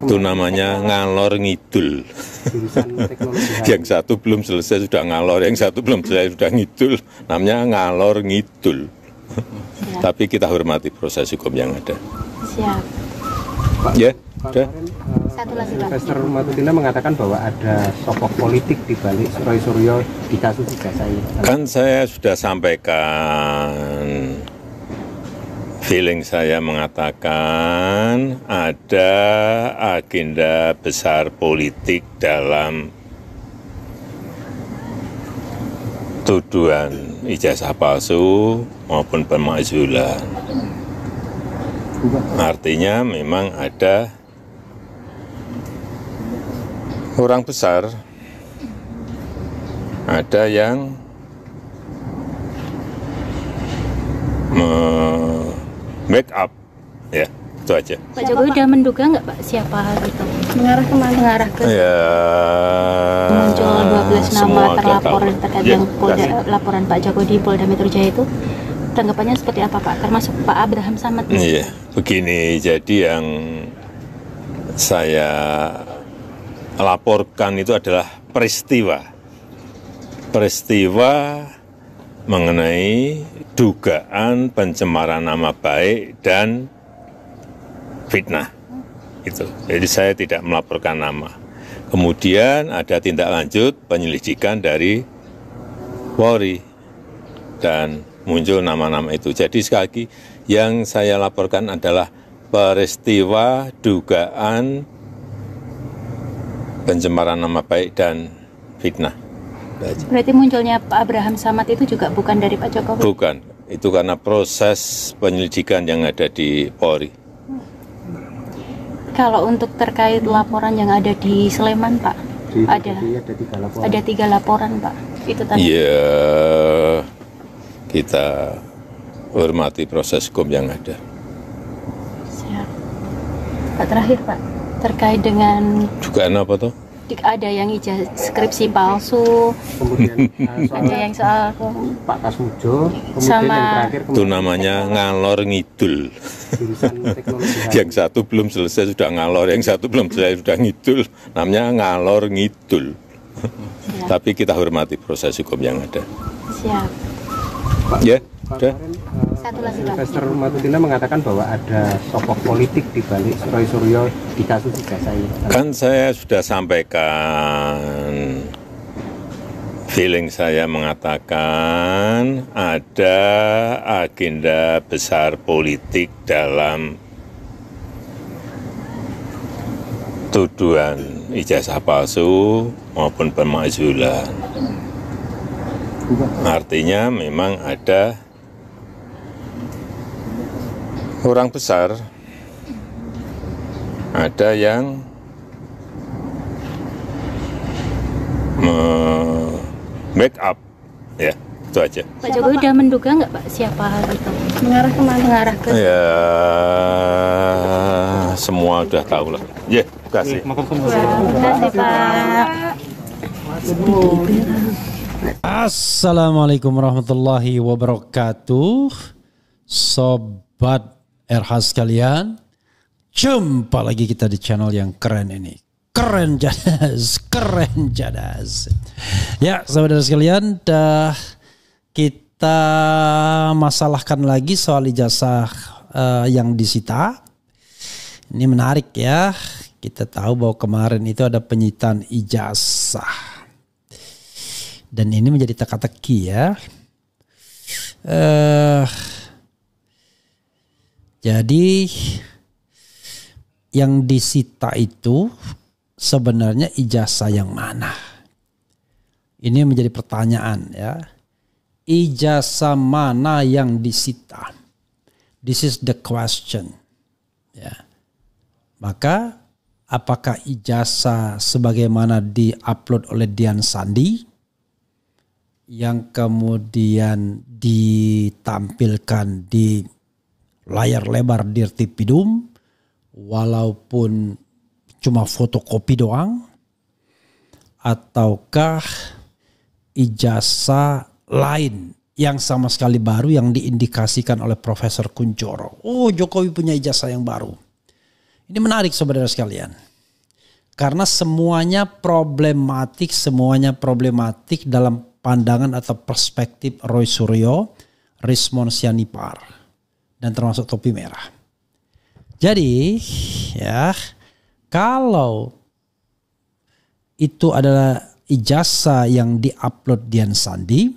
Itu namanya ngalor ngidul. Yang satu belum selesai sudah ngalor, yang satu belum selesai sudah ngidul. Namanya ngalor ngidul. Tapi kita hormati proses hukum yang ada. Siap. Pak, Ya, Pak, udah. Satu lagi, Pak. Profesor Matudina mengatakan bahwa ada sosok politik di balik Roy Suryo di kasus ijazah ini. Kan saya sudah sampaikan, feeling saya mengatakan ada agenda besar politik dalam tuduhan ijazah palsu maupun pemakzulan. Artinya memang ada orang besar, ada yang make up, ya itu aja. Pak Jokowi udah menduga nggak Pak siapa gitu? Mengarah kemana? Mengarah ke Ya, muncul 12 nama semua udah terlapor tahu. terkait Ya, yang kasih. laporan Pak Jokowi di Polda Metro Jaya itu. Tanggapannya seperti apa Pak? Termasuk Pak Abraham Samad. Iya, begini, jadi yang saya laporkan itu adalah peristiwa mengenai dugaan pencemaran nama baik dan fitnah. Itu. Jadi saya tidak melaporkan nama. Kemudian ada tindak lanjut penyelidikan dari Polri dan muncul nama-nama itu. Jadi sekali lagi yang saya laporkan adalah peristiwa dugaan pencemaran nama baik dan fitnah. Berarti munculnya Pak Abraham Samad itu juga bukan dari Pak Jokowi? Bukan, itu karena proses penyelidikan yang ada di Polri. Kalau untuk terkait laporan yang ada di Sleman Pak, ada 3 laporan. ada 3 laporan Pak. Itu tadi. Iya, kita hormati proses hukum yang ada. Siap. Pak terakhir Pak, terkait dengan Dugaan apa tuh? ada yang ijazah skripsi palsu, Kemudian ada yang soal Pak Kasmujo, kemudian Sama- yang terakhir Itu namanya ngalor ngidul. jurusan teknologi. Yang satu belum selesai sudah ngalor, yang satu belum selesai sudah ngidul. Namanya ngalor ngidul. Tapi kita hormati proses hukum yang ada. siap. Pak, Ya, Pak, udah. kemarin, Satu lagi, Pak. Profesor Matudina mengatakan bahwa ada sosok politik di balik Roy Suryo di kasus ijazah ini. Kan saya sudah sampaikan, feeling saya mengatakan ada agenda besar politik dalam tuduhan ijazah palsu maupun pemakzulan. Artinya memang ada orang besar, ada yang make up, ya itu aja. Pak Jokowi udah menduga nggak Pak siapa gitu? Mengarah kemana? Mengarah ke Ya, semua udah tahu lah. Ya, terima kasih. Terima kasih Pak. Assalamualaikum warahmatullahi wabarakatuh. Sobat RH sekalian, jumpa lagi kita di channel yang keren ini. Keren jadas, keren jadas. Ya, saudara sekalian, kita masalahkan lagi soal ijazah yang disita. Ini menarik ya. Kita tahu bahwa kemarin itu ada penyitaan ijazah. Dan ini menjadi teka-teki ya. Jadi yang disita itu sebenarnya ijazah yang mana? Ini menjadi pertanyaan ya. Ijazah mana yang disita? This is the question. Ya. Maka apakah ijazah sebagaimana diupload oleh Dian Sandi yang kemudian ditampilkan di layar lebar Dirtipidum walaupun cuma fotokopi doang, ataukah ijazah lain yang sama sekali baru yang diindikasikan oleh Profesor Kunchoro? Oh, Jokowi punya ijazah yang baru. Ini menarik saudara sekalian. Karena semuanya problematik dalam pandangan atau perspektif Roy Suryo, Rismon Sianipar, dan termasuk topi merah. Jadi ya, kalau itu adalah ijazah yang diupload Dian Sandi,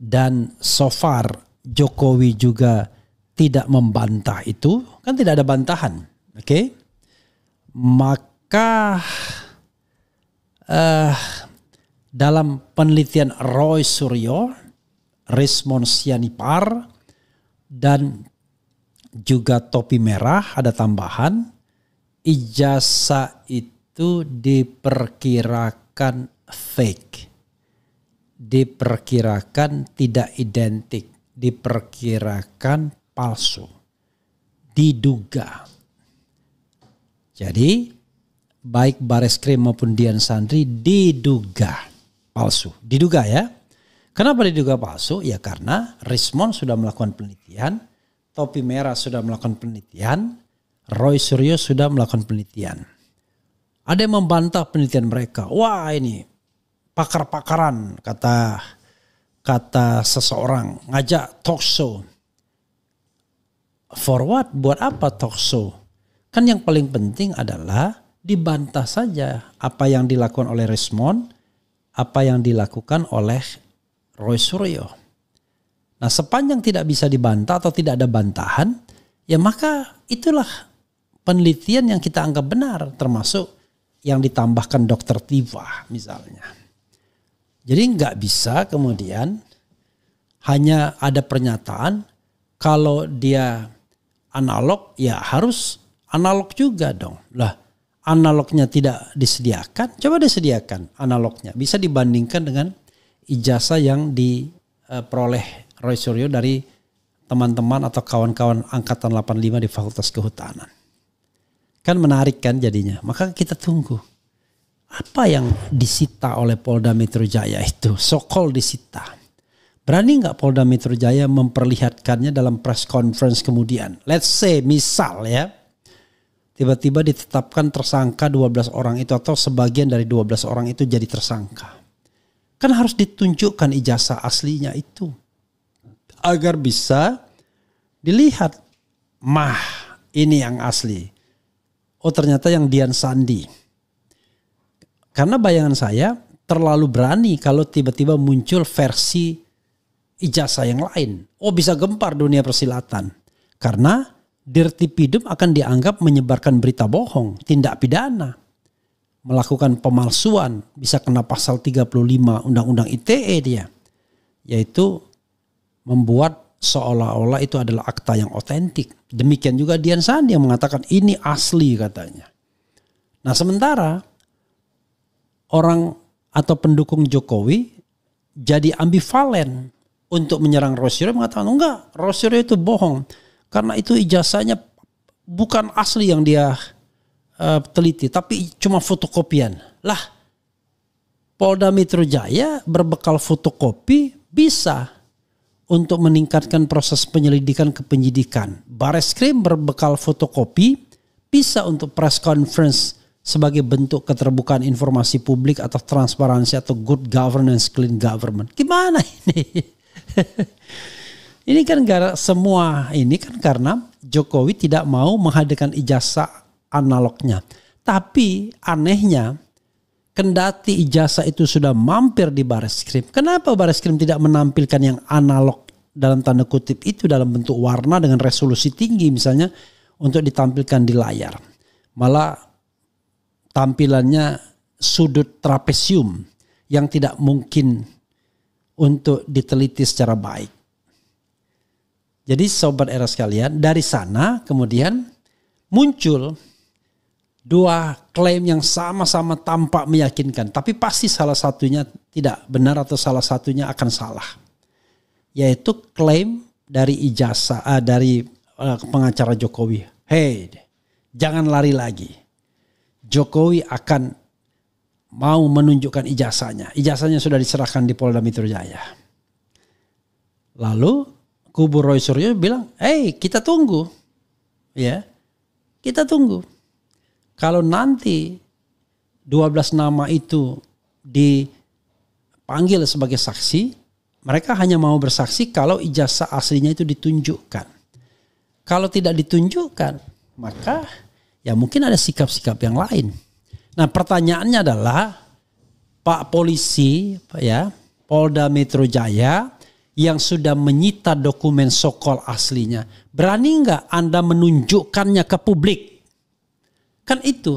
dan so far Jokowi juga tidak membantah itu, kan tidak ada bantahan, oke? Maka dalam penelitian Roy Suryo, Rismon Sianipar, dan juga topi merah ada tambahan, ijazah itu diperkirakan fake, diperkirakan tidak identik, diperkirakan palsu, diduga. Jadi baik Bareskrim maupun Dian Sandri diduga palsu, diduga ya. Kenapa diduga palsu? Ya karena Rismon sudah melakukan penelitian, topi merah sudah melakukan penelitian, Roy Suryo sudah melakukan penelitian. Ada yang membantah penelitian mereka. Wah ini pakar-pakaran, kata seseorang, ngajak talk show. For what? Buat apa talk show? Kan yang paling penting adalah dibantah saja apa yang dilakukan oleh Rismon, apa yang dilakukan oleh Roy Suryo. Nah sepanjang tidak bisa dibantah atau tidak ada bantahan, ya maka itulah penelitian yang kita anggap benar, termasuk yang ditambahkan Dr. Tifa misalnya. Jadi nggak bisa kemudian hanya ada pernyataan kalau dia analog ya harus analog juga dong. Lah analognya tidak disediakan, coba disediakan analognya. Bisa dibandingkan dengan ijazah yang diperoleh Roy Suryo dari teman-teman atau kawan-kawan angkatan 85 di Fakultas Kehutanan. Kan menarik kan jadinya. Maka kita tunggu. Apa yang disita oleh Polda Metro Jaya itu? So-called disita. Berani nggak Polda Metro Jaya memperlihatkannya dalam press conference kemudian? Let's say misal ya. Tiba-tiba ditetapkan tersangka 12 orang itu atau sebagian dari 12 orang itu jadi tersangka. Kan harus ditunjukkan ijazah aslinya itu. Agar bisa dilihat. Ini yang asli. Oh ternyata yang Dian Sandi. Karena bayangan saya terlalu berani kalau tiba-tiba muncul versi ijazah yang lain. Oh bisa gempar dunia persilatan. Karena Dirtipidum akan dianggap menyebarkan berita bohong, tindak pidana. Melakukan pemalsuan, bisa kena pasal 35 Undang-Undang ITE dia. Yaitu membuat seolah-olah itu adalah akta yang otentik. Demikian juga Dian Sandi yang mengatakan ini asli katanya. Nah sementara orang atau pendukung Jokowi jadi ambivalen untuk menyerang Roy Suryo, mengatakan enggak, Roy Suryo itu bohong. Karena itu ijazahnya bukan asli yang dia teliti, tapi cuma fotokopian. Lah, Polda Metro Jaya berbekal fotokopi bisa untuk meningkatkan proses penyelidikan ke penyidikan. Bareskrim berbekal fotokopi bisa untuk press conference sebagai bentuk keterbukaan informasi publik atau transparansi atau good governance, clean government. Gimana ini? Ini kan semua ini kan karena Jokowi tidak mau menghadirkan ijazah analognya. Tapi anehnya kendati ijazah itu sudah mampir di Bareskrim. Kenapa Bareskrim tidak menampilkan yang analog dalam tanda kutip itu dalam bentuk warna dengan resolusi tinggi misalnya untuk ditampilkan di layar. Malah tampilannya sudut trapesium yang tidak mungkin untuk diteliti secara baik. Jadi sobat era sekalian, dari sana kemudian muncul dua klaim yang sama-sama tampak meyakinkan. Tapi pasti salah satunya tidak benar atau salah satunya akan salah. Yaitu klaim dari ijazah, dari pengacara Jokowi. Hey, jangan lari lagi. Jokowi akan mau menunjukkan ijazahnya. Ijazahnya sudah diserahkan di Polda Metro Jaya. Lalu kubu Roy Suryo bilang, kita tunggu. Ya, kita tunggu. Kalau nanti 12 nama itu dipanggil sebagai saksi, mereka hanya mau bersaksi kalau ijazah aslinya itu ditunjukkan. Kalau tidak ditunjukkan, maka ya mungkin ada sikap-sikap yang lain. Nah, pertanyaannya adalah Pak Polisi, ya, Polda Metro Jaya yang sudah menyita dokumen sokol aslinya, berani nggak Anda menunjukkannya ke publik? Kan itu.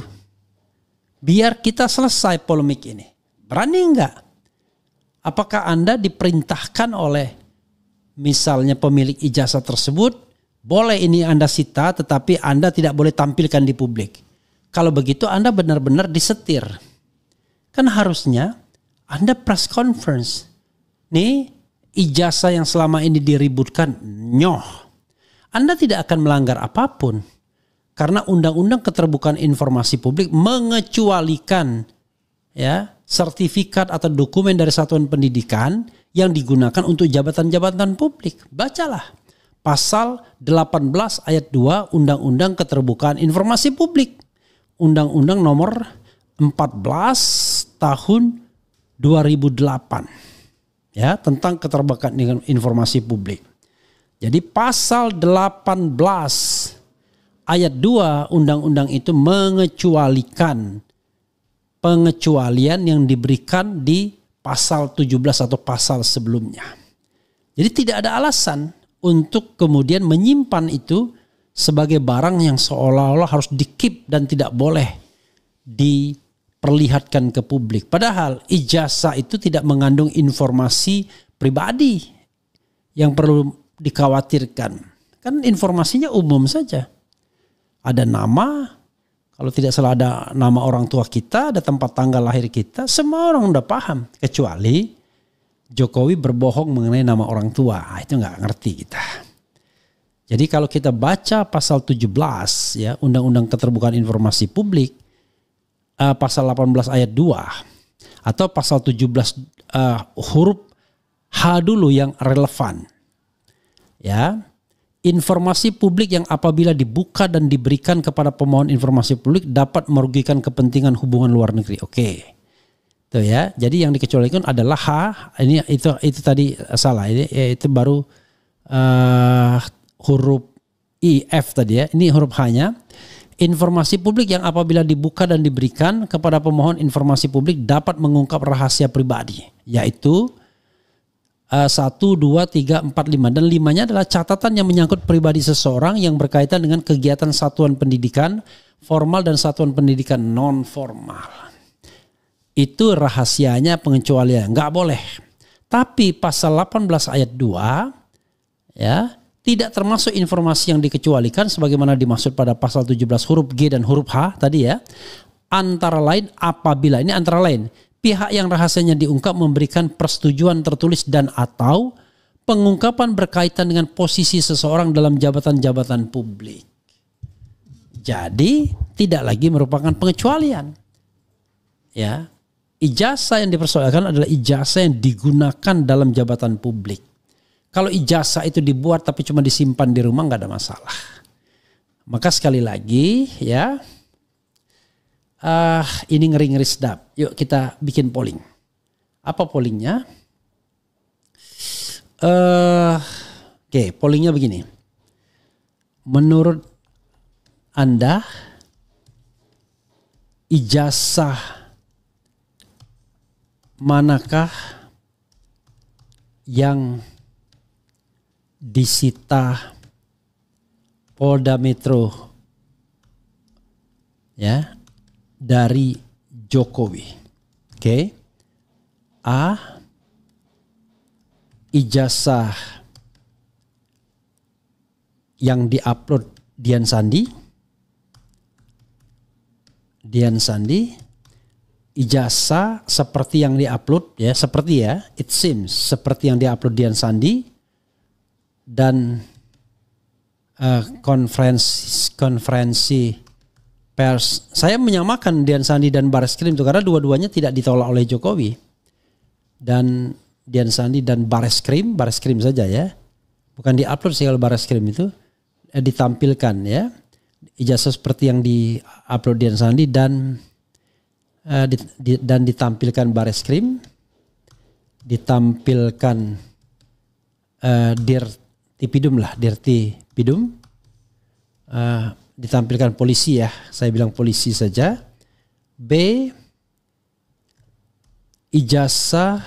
Biar kita selesai polemik ini. Berani nggak? Apakah Anda diperintahkan oleh misalnya pemilik ijazah tersebut, boleh ini Anda sita tetapi Anda tidak boleh tampilkan di publik. Kalau begitu Anda benar-benar disetir. Kan harusnya Anda press conference. Nih ijazah yang selama ini diributkan, nyoh. Anda tidak akan melanggar apapun. Karena Undang-Undang Keterbukaan Informasi Publik mengecualikan ya sertifikat atau dokumen dari satuan pendidikan yang digunakan untuk jabatan-jabatan publik. Bacalah pasal 18 ayat 2 Undang-Undang Keterbukaan Informasi Publik. Undang-Undang nomor 14 tahun 2008. Ya, tentang keterbukaan informasi publik. Jadi pasal 18 ayat 2 undang-undang itu mengecualikan pengecualian yang diberikan di pasal 17 atau pasal sebelumnya. Jadi tidak ada alasan untuk kemudian menyimpan itu sebagai barang yang seolah-olah harus di-keep dan tidak boleh diperlihatkan ke publik. Padahal ijazah itu tidak mengandung informasi pribadi yang perlu dikhawatirkan. Kan informasinya umum saja. Ada nama, kalau tidak salah ada nama orang tua kita, ada tempat tanggal lahir kita, semua orang udah paham. Kecuali Jokowi berbohong mengenai nama orang tua, itu nggak ngerti kita. Jadi kalau kita baca pasal 17 ya Undang-Undang Keterbukaan Informasi Publik, pasal 18 ayat 2 atau pasal 17 huruf H dulu yang relevan. Ya. Informasi publik yang apabila dibuka dan diberikan kepada pemohon informasi publik dapat merugikan kepentingan hubungan luar negeri. Oke. Tuh ya. Jadi yang dikecualikan adalah H. Ini itu tadi salah. Ini itu baru huruf I F tadi ya. Ini huruf H-nya. Informasi publik yang apabila dibuka dan diberikan kepada pemohon informasi publik dapat mengungkap rahasia pribadi, yaitu 1, 2, 3, 4, 5 dan 5-nya adalah catatan yang menyangkut pribadi seseorang yang berkaitan dengan kegiatan satuan pendidikan formal dan satuan pendidikan non formal. Itu rahasianya pengecualian, nggak boleh. Tapi pasal 18 ayat 2 ya tidak termasuk informasi yang dikecualikan sebagaimana dimaksud pada pasal 17 huruf G dan huruf H tadi ya. Antara lain apabila, ini antara lain, pihak yang rahasianya diungkap memberikan persetujuan tertulis dan atau pengungkapan berkaitan dengan posisi seseorang dalam jabatan-jabatan publik. Jadi tidak lagi merupakan pengecualian. Ya, ijazah yang dipersoalkan adalah ijazah yang digunakan dalam jabatan publik. Kalau ijazah itu dibuat tapi cuma disimpan di rumah nggak ada masalah. Maka sekali lagi ya. Ini ngeri-ngeri sedap. Yuk kita bikin polling. Apa pollingnya? Oke, pollingnya begini. Menurut Anda ijazah manakah yang disita Polda Metro ya dari Jokowi? Oke. A, ijazah yang diupload Dian Sandi. Ijazah seperti yang diupload ya, seperti ya, it seems seperti yang diupload Dian Sandi dan konferensi pers. Saya menyamakan Dian Sandi dan Bareskrim itu karena dua-duanya tidak ditolak oleh Jokowi. Dan Dian Sandi dan Bareskrim saja ya. Bukan diupload sih kalau Bareskrim itu ditampilkan ya. ijazah seperti yang di-upload Dian Sandi dan ditampilkan Bareskrim, ditampilkan Dirtipidum, ditampilkan polisi ya, saya bilang polisi saja. B, ijazah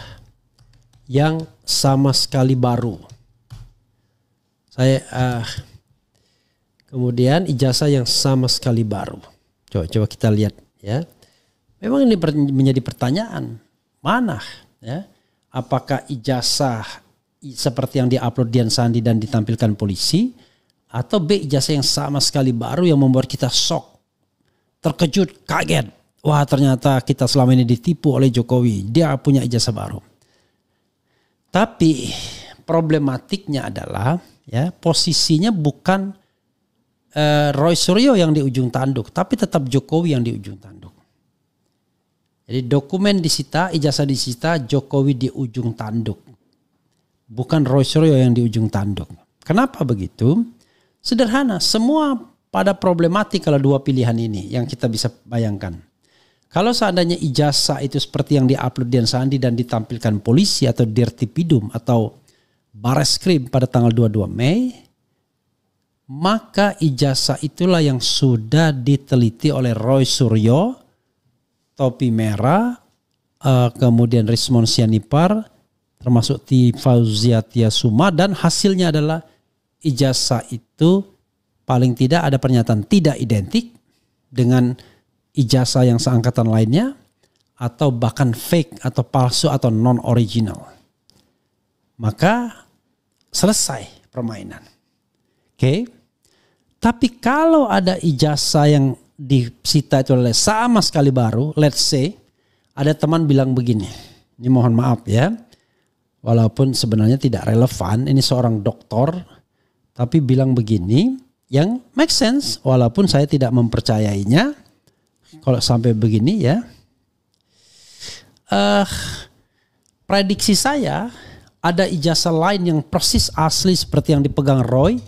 yang sama sekali baru. Kemudian ijazah yang sama sekali baru. Coba kita lihat ya. Memang ini menjadi pertanyaan, mana ya? Apakah ijazah seperti yang diupload Dian Sandi dan ditampilkan polisi, atau B, ijazah yang sama sekali baru yang membuat kita shock, terkejut, kaget. Wah, ternyata kita selama ini ditipu oleh Jokowi. Dia punya ijazah baru. Tapi problematiknya adalah ya, posisinya bukan Roy Suryo yang di ujung tanduk, tapi tetap Jokowi yang di ujung tanduk. Jadi dokumen disita, ijazah disita, Jokowi di ujung tanduk. Bukan Roy Suryo yang di ujung tanduk. Kenapa begitu? Sederhana, semua pada problematik kalau dua pilihan ini yang kita bisa bayangkan. Kalau seandainya ijazah itu seperti yang diupload Dian Sandi dan ditampilkan polisi atau Dirtipidum atau Bareskrim pada tanggal 22 Mei, maka ijazah itulah yang sudah diteliti oleh Roy Suryo, Topi Merah, kemudian Rismon Sianipar, termasuk Ti Fauzia Tiasuma, dan hasilnya adalah ijazah itu paling tidak ada pernyataan tidak identik dengan ijazah yang seangkatan lainnya, atau bahkan fake atau palsu atau non-original. Maka selesai permainan. Oke. Tapi kalau ada ijazah yang disita itu oleh sama sekali baru, let's say ada teman bilang begini, ini mohon maaf ya, walaupun sebenarnya tidak relevan, ini seorang doktor, tapi bilang begini yang make sense walaupun saya tidak mempercayainya. Kalau sampai begini ya, prediksi saya ada ijazah lain yang persis asli seperti yang dipegang Roy,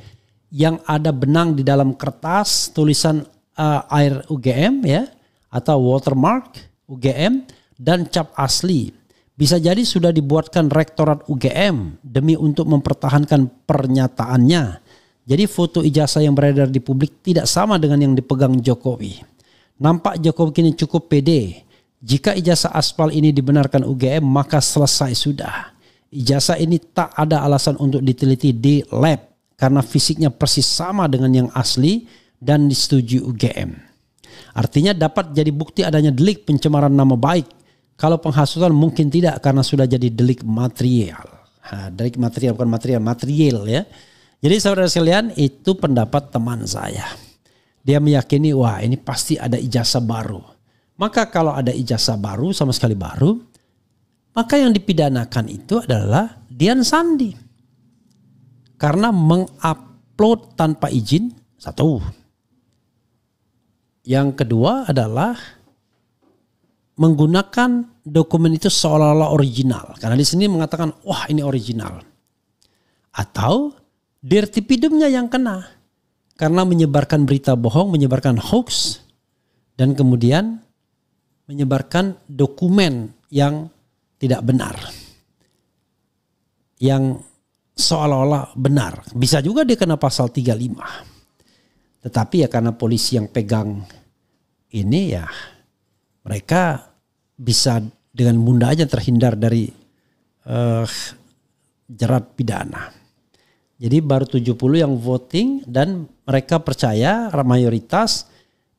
yang ada benang di dalam kertas tulisan air UGM ya, atau watermark UGM dan cap asli. Bisa jadi sudah dibuatkan Rektorat UGM demi untuk mempertahankan pernyataannya. Jadi foto ijazah yang beredar di publik tidak sama dengan yang dipegang Jokowi. Nampak Jokowi kini cukup pede. Jika ijazah aspal ini dibenarkan UGM, maka selesai sudah. Ijazah ini tak ada alasan untuk diteliti di lab karena fisiknya persis sama dengan yang asli dan disetujui UGM. Artinya dapat jadi bukti adanya delik pencemaran nama baik. Kalau penghasutan mungkin tidak karena sudah jadi delik material. Delik material bukan material ya. Jadi saudara sekalian, itu pendapat teman saya. Dia meyakini wah ini pasti ada ijazah baru. Maka kalau ada ijazah baru sama sekali baru, maka yang dipidanakan itu adalah Dian Sandi. Karena mengupload tanpa izin, satu. Yang kedua adalah menggunakan dokumen itu seolah-olah original. Karena di sini mengatakan, wah ini original. Atau Dirtipidumnya yang kena. Karena menyebarkan berita bohong, menyebarkan hoax, dan kemudian menyebarkan dokumen yang tidak benar. Yang seolah-olah benar. Bisa juga dia kena pasal 35. Tetapi ya karena polisi yang pegang ini ya, mereka bisa dengan mudah aja terhindar dari jerat pidana. Jadi baru 70 yang voting dan mereka percaya mayoritas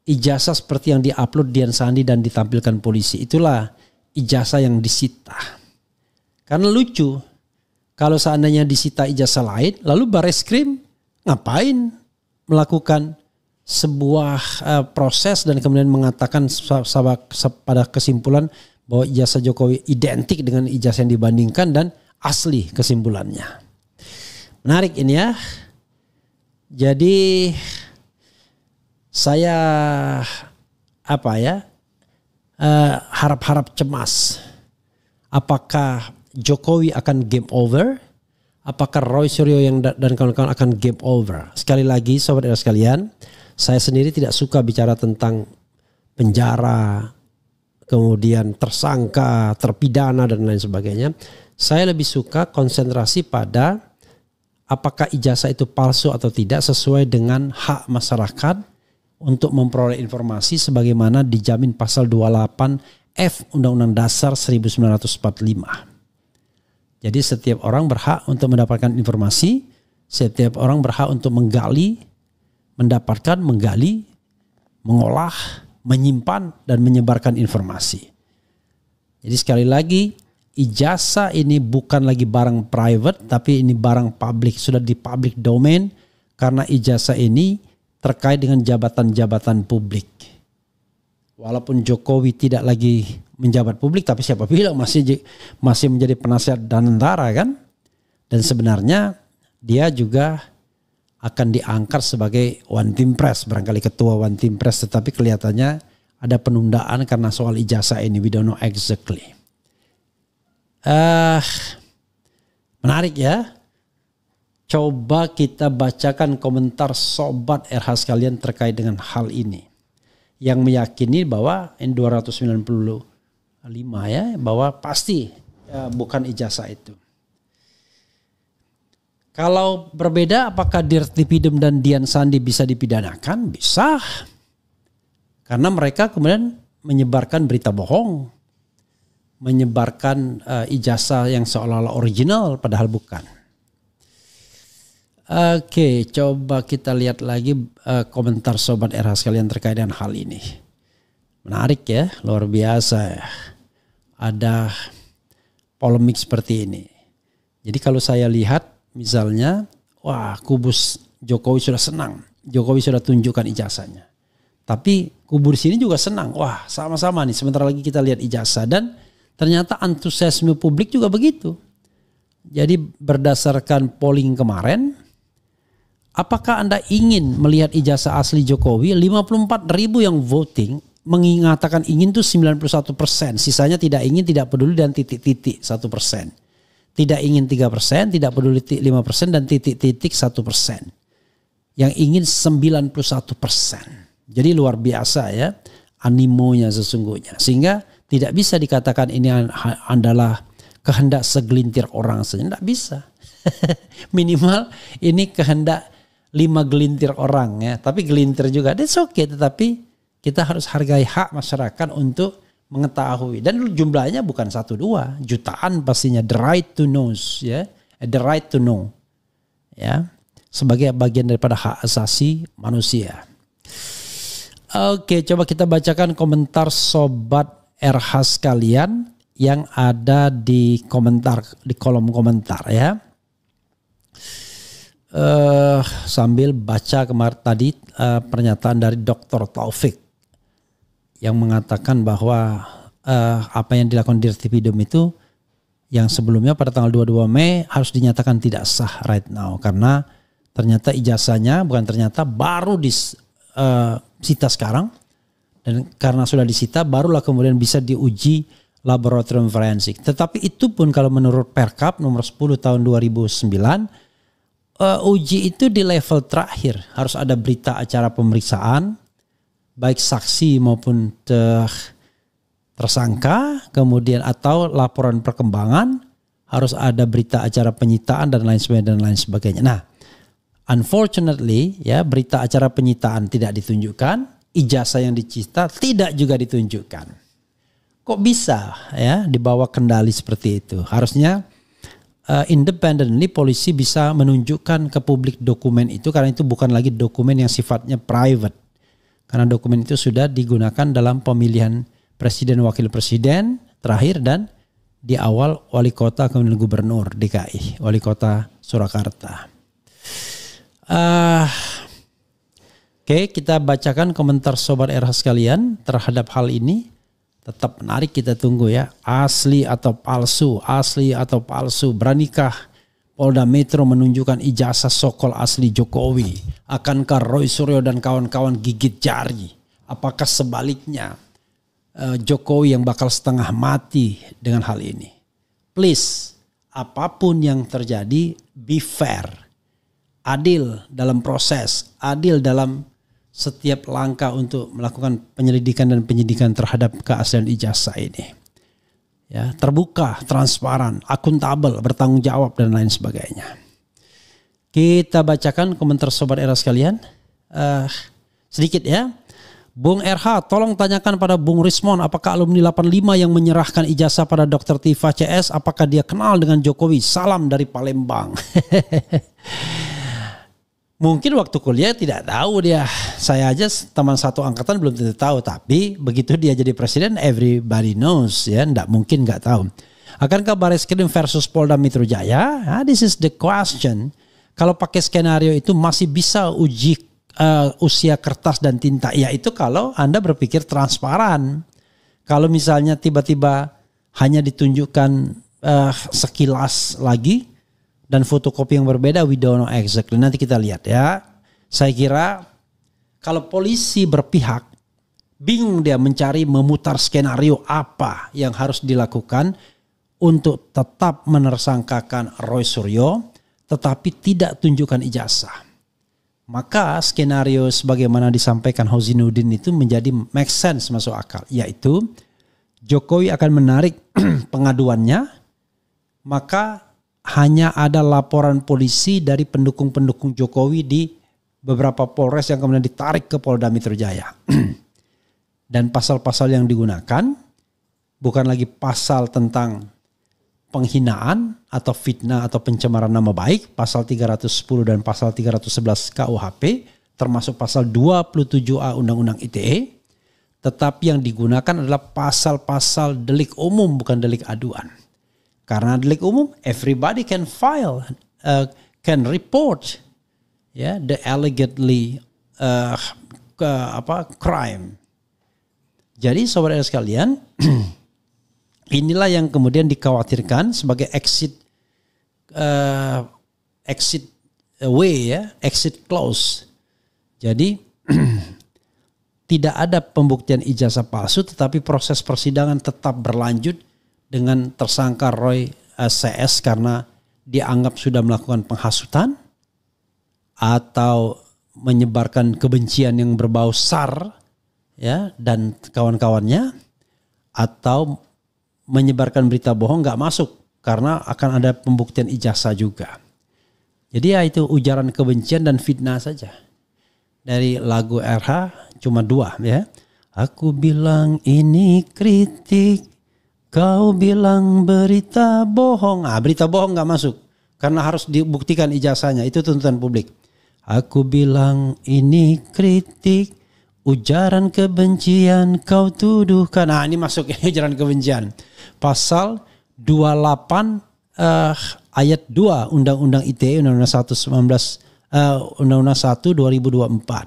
ijazah seperti yang diupload Dian Sandi dan ditampilkan polisi. Itulah ijazah yang disita. Karena lucu, kalau seandainya disita ijazah lain, lalu Bareskrim ngapain melakukan sebuah proses dan kemudian mengatakan pada kesimpulan bahwa ijazah Jokowi identik dengan ijazah yang dibandingkan dan asli kesimpulannya. Menarik ini ya. Jadi saya harap-harap cemas. Apakah Jokowi akan game over? Apakah Roy Suryo dan kawan-kawan akan game over? Sekali lagi sobat sekalian, Saya sendiri tidak suka bicara tentang penjara, kemudian tersangka, terpidana dan lain sebagainya. Saya lebih suka konsentrasi pada apakah ijazah itu palsu atau tidak sesuai dengan hak masyarakat untuk memperoleh informasi sebagaimana dijamin pasal 28F Undang-Undang Dasar 1945. Jadi setiap orang berhak untuk mendapatkan informasi, setiap orang berhak untuk menggali, mengolah, menyimpan dan menyebarkan informasi. Jadi sekali lagi, ijazah ini bukan lagi barang private, tapi ini barang publik, sudah di public domain karena ijazah ini terkait dengan jabatan-jabatan publik. Walaupun Jokowi tidak lagi menjabat publik, tapi siapa bilang masih menjadi penasihat dan tentara kan? Dan sebenarnya dia juga akan diangkat sebagai One Team Press, barangkali ketua One Team Press, tetapi kelihatannya ada penundaan karena soal ijazah ini. We don't know exactly. Menarik ya. Coba kita bacakan komentar sobat RH sekalian terkait dengan hal ini. Yang meyakini bahwa N295 ya, bahwa pasti bukan ijazah itu. Kalau berbeda, apakah Dirtipidum dan Dian Sandi bisa dipidanakan? Bisa. Karena mereka kemudian menyebarkan berita bohong. Menyebarkan ijazah yang seolah-olah original padahal bukan. Oke, coba kita lihat lagi komentar sobat RH sekalian terkait dengan hal ini. Menarik ya, luar biasa ya. Ada polemik seperti ini. Jadi kalau saya lihat misalnya, wah kubus Jokowi sudah senang. Jokowi sudah tunjukkan ijazahnya. Tapi kubu di sini juga senang. Wah sama-sama nih, sebentar lagi kita lihat ijazah. Dan ternyata antusiasme publik juga begitu. Jadi berdasarkan polling kemarin, apakah Anda ingin melihat ijazah asli Jokowi? 54.000 yang voting mengatakan ingin tuh 91%. Sisanya tidak ingin, tidak peduli dan titik-titik 1%. Tidak ingin 3%, tidak peduli 5% dan titik-titik 1%. Yang ingin 91%. Jadi luar biasa ya animonya sesungguhnya. Sehingga tidak bisa dikatakan ini adalah kehendak segelintir orang saja. Tidak bisa. Minimal ini kehendak 5 gelintir orang ya. Tapi gelintir juga. That's okay. Tetapi kita harus hargai hak masyarakat untuk mengetahui. Dan jumlahnya bukan 1-2. Jutaan pastinya. The right to know. Ya. The right to know. Ya. Sebagai bagian daripada hak asasi manusia. Oke, coba kita bacakan komentar sobat RH sekalian yang ada di komentar, di kolom komentar ya. Sambil baca kemarin tadi pernyataan dari Dr. Taufik yang mengatakan bahwa apa yang dilakukan Dirtipidum itu yang sebelumnya pada tanggal 22 Mei harus dinyatakan tidak sah right now karena ternyata ijazahnya baru disita sekarang dan karena sudah disita barulah kemudian bisa diuji laboratorium forensik. Tetapi itu pun kalau menurut Perkap nomor 10 tahun 2009 uji itu di level terakhir. Harus ada berita acara pemeriksaan baik saksi maupun tersangka, kemudian atau laporan perkembangan, harus ada berita acara penyitaan dan lain sebagainya. Nah, unfortunately ya berita acara penyitaan tidak ditunjukkan, ijazah yang dicita tidak juga ditunjukkan. Kok bisa ya dibawa kendali seperti itu? Harusnya independently polisi bisa menunjukkan ke publik dokumen itu karena itu bukan lagi dokumen yang sifatnya private. Karena dokumen itu sudah digunakan dalam pemilihan presiden wakil presiden terakhir dan di awal wali kota kemudian gubernur DKI, wali kota Surakarta. Oke, kita bacakan komentar sobat RH sekalian terhadap hal ini. Tetap menarik, kita tunggu ya. Asli atau palsu, asli atau palsu. Beranikah Polda Metro menunjukkan ijazah sokol asli Jokowi? Akankah Roy Suryo dan kawan-kawan gigit jari? Apakah sebaliknya Jokowi yang bakal setengah mati dengan hal ini? Please, apapun yang terjadi, be fair. Adil dalam proses, adil dalam setiap langkah untuk melakukan penyelidikan dan penyidikan terhadap keaslian ijazah ini. Ya, terbuka, transparan, akuntabel, bertanggung jawab dan lain sebagainya. Kita bacakan komentar Sobat Era sekalian. Sedikit ya. Bung RH, tolong tanyakan pada Bung Rismon apakah alumni 85 yang menyerahkan ijazah pada Dr. Tifa CS, apakah dia kenal dengan Jokowi? Salam dari Palembang. Mungkin waktu kuliah tidak tahu dia. Saya aja teman satu angkatan belum tentu tahu. Tapi begitu dia jadi presiden, everybody knows ya. Tidak mungkin nggak tahu. Akankah Bareskrim versus Polda Metro Jaya? This is the question. Kalau pakai skenario itu masih bisa uji usia kertas dan tinta. Ya itu kalau Anda berpikir transparan. Kalau misalnya tiba-tiba hanya ditunjukkan sekilas lagi dan fotokopi yang berbeda, we don't know exactly. Nanti kita lihat ya. Saya kira kalau polisi berpihak, bingung dia memutar skenario apa yang harus dilakukan untuk tetap menersangkakan Roy Suryo, tetapi tidak tunjukkan ijazah. Maka skenario sebagaimana disampaikan Houzinuddin itu menjadi make sense, masuk akal. Yaitu Jokowi akan menarik pengaduannya, maka hanya ada laporan polisi dari pendukung-pendukung Jokowi di beberapa Polres yang kemudian ditarik ke Polda Metro Jaya. Dan pasal-pasal yang digunakan bukan lagi pasal tentang penghinaan atau fitnah atau pencemaran nama baik, pasal 310 dan pasal 311 KUHP, termasuk pasal 27A Undang-Undang ITE, tetapi yang digunakan adalah pasal-pasal delik umum, bukan delik aduan. Karena delik umum, everybody can file, can report, ya, the allegedly crime. Jadi sobat sekalian, inilah yang kemudian dikhawatirkan sebagai exit way, ya, exit clause. Jadi tidak ada pembuktian ijazah palsu, tetapi proses persidangan tetap berlanjut dengan tersangka Roy CS karena dianggap sudah melakukan penghasutan atau menyebarkan kebencian yang berbau SAR, ya, dan kawan-kawannya, atau menyebarkan berita bohong, nggak masuk karena akan ada pembuktian ijazah juga. Jadi ya itu ujaran kebencian dan fitnah saja. Dari lagu RH cuma 2 ya. Aku bilang ini kritik, kau bilang berita bohong. Berita bohong nggak masuk karena harus dibuktikan ijazahnya. Itu tuntutan publik. Aku bilang ini kritik, ujaran kebencian kau tuduhkan. Ini masuk ujaran kebencian. Pasal 28 ayat 2 Undang-Undang ITE Undang-Undang 1 2024.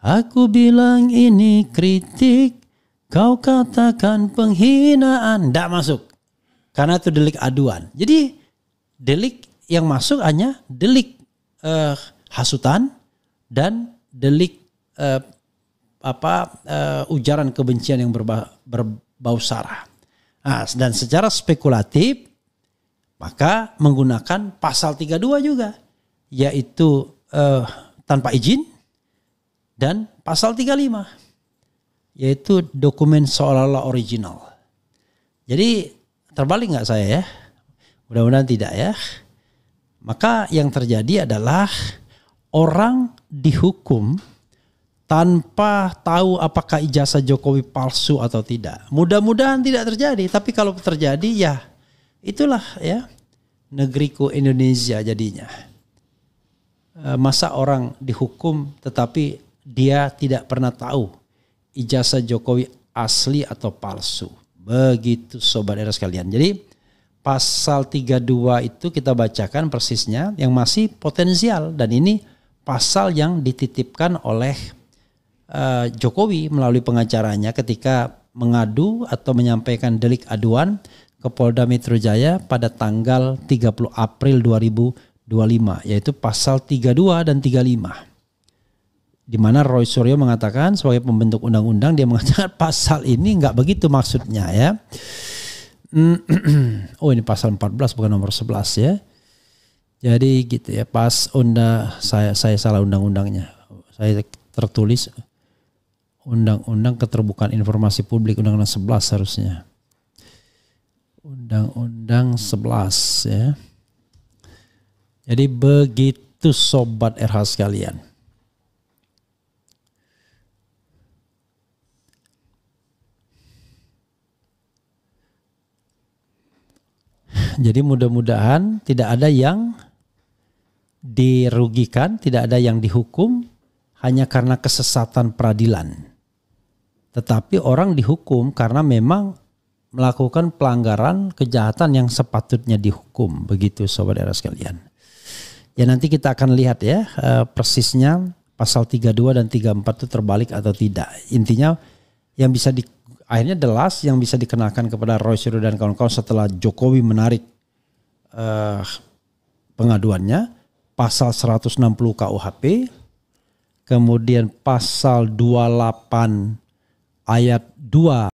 Aku bilang ini kritik, kau katakan penghinaan. Tidak masuk. Karena itu delik aduan. Jadi delik yang masuk hanya delik hasutan dan delik ujaran kebencian yang berbau sara. Dan secara spekulatif maka menggunakan pasal 32 juga, yaitu tanpa izin, dan pasal 35 yaitu dokumen seolah-olah original. Jadi terbalik nggak saya ya? Mudah-mudahan tidak ya. Maka yang terjadi adalah orang dihukum tanpa tahu apakah ijazah Jokowi palsu atau tidak. Mudah-mudahan tidak terjadi. Tapi kalau terjadi ya itulah ya negeriku Indonesia jadinya. Masa orang dihukum tetapi dia tidak pernah tahu ijazah Jokowi asli atau palsu. Begitu sobat era sekalian. Jadi pasal 32 itu kita bacakan persisnya yang masih potensial. Dan ini pasal yang dititipkan oleh Jokowi melalui pengacaranya ketika mengadu atau menyampaikan delik aduan ke Polda Metro Jaya pada tanggal 30 April 2025, yaitu pasal 32 dan 35. Di mana Roy Suryo mengatakan sebagai pembentuk undang-undang, dia mengatakan pasal ini nggak begitu maksudnya ya. Oh ini pasal 14 bukan nomor 11 ya. Jadi gitu ya, saya salah undang-undangnya. Saya tertulis Undang-Undang Keterbukaan Informasi Publik, Undang-Undang 11 harusnya. Undang-Undang 11 ya. Jadi begitu sobat RH sekalian. Jadi mudah-mudahan tidak ada yang dirugikan, tidak ada yang dihukum hanya karena kesesatan peradilan. Tetapi orang dihukum karena memang melakukan pelanggaran kejahatan yang sepatutnya dihukum. Begitu sobat era sekalian. Ya nanti kita akan lihat ya persisnya pasal 32 dan 34 itu terbalik atau tidak. Intinya yang bisa akhirnya the last yang bisa dikenakan kepada Roy Suryo dan kawan-kawan setelah Jokowi menarik pengaduannya, pasal 160 KUHP, kemudian pasal 28 ayat 2